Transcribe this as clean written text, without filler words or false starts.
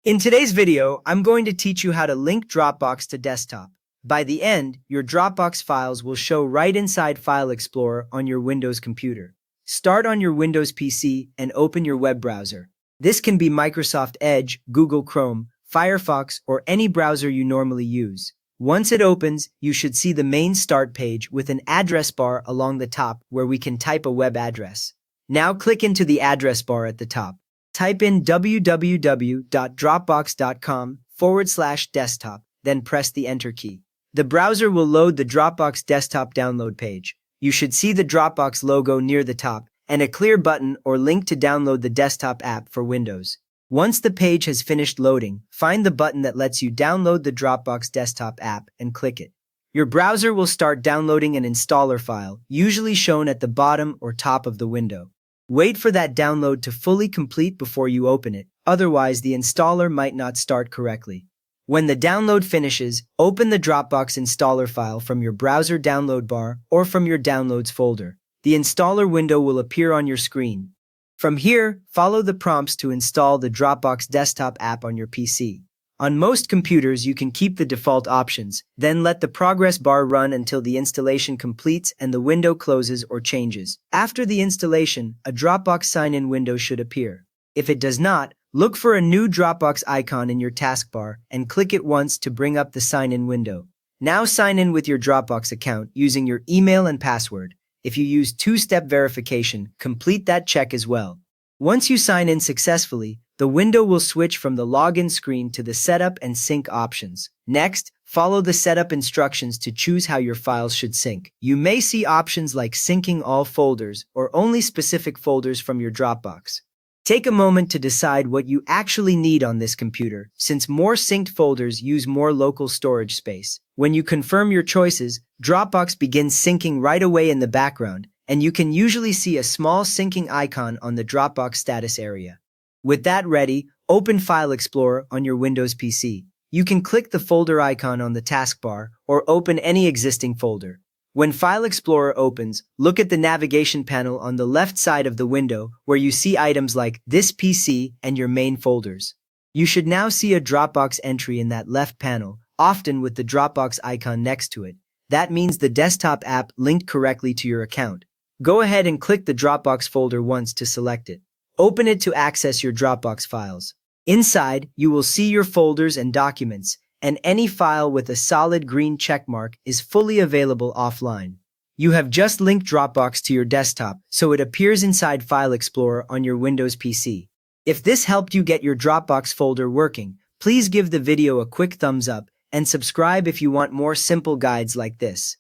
In today's video, I'm going to teach you how to link Dropbox to desktop. By the end, your Dropbox files will show right inside File Explorer on your Windows computer. Start on your Windows PC and open your web browser. This can be Microsoft Edge, Google Chrome, Firefox, or any browser you normally use. Once it opens, you should see the main start page with an address bar along the top where we can type a web address. Now click into the address bar at the top. Type in www.dropbox.com/desktop, then press the Enter key. The browser will load the Dropbox desktop download page. You should see the Dropbox logo near the top and a clear button or link to download the desktop app for Windows. Once the page has finished loading, find the button that lets you download the Dropbox desktop app and click it. Your browser will start downloading an installer file, usually shown at the bottom or top of the window. Wait for that download to fully complete before you open it, otherwise the installer might not start correctly. When the download finishes, open the Dropbox installer file from your browser download bar or from your Downloads folder. The installer window will appear on your screen. From here, follow the prompts to install the Dropbox desktop app on your PC. On most computers, you can keep the default options, then let the progress bar run until the installation completes and the window closes or changes. After the installation, a Dropbox sign-in window should appear. If it does not, look for a new Dropbox icon in your taskbar and click it once to bring up the sign-in window. Now sign in with your Dropbox account using your email and password. If you use two-step verification, complete that check as well. Once you sign in successfully, the window will switch from the login screen to the setup and sync options. Next, follow the setup instructions to choose how your files should sync. You may see options like syncing all folders or only specific folders from your Dropbox. Take a moment to decide what you actually need on this computer, since more synced folders use more local storage space. When you confirm your choices, Dropbox begins syncing right away in the background, and you can usually see a small syncing icon on the Dropbox status area. With that ready, open File Explorer on your Windows PC. You can click the folder icon on the taskbar or open any existing folder. When File Explorer opens, look at the navigation panel on the left side of the window where you see items like This PC and your main folders. You should now see a Dropbox entry in that left panel, often with the Dropbox icon next to it. That means the desktop app linked correctly to your account. Go ahead and click the Dropbox folder once to select it. Open it to access your Dropbox files. Inside, you will see your folders and documents, and any file with a solid green checkmark is fully available offline. You have just linked Dropbox to your desktop, so it appears inside File Explorer on your Windows PC. If this helped you get your Dropbox folder working, please give the video a quick thumbs up and subscribe if you want more simple guides like this.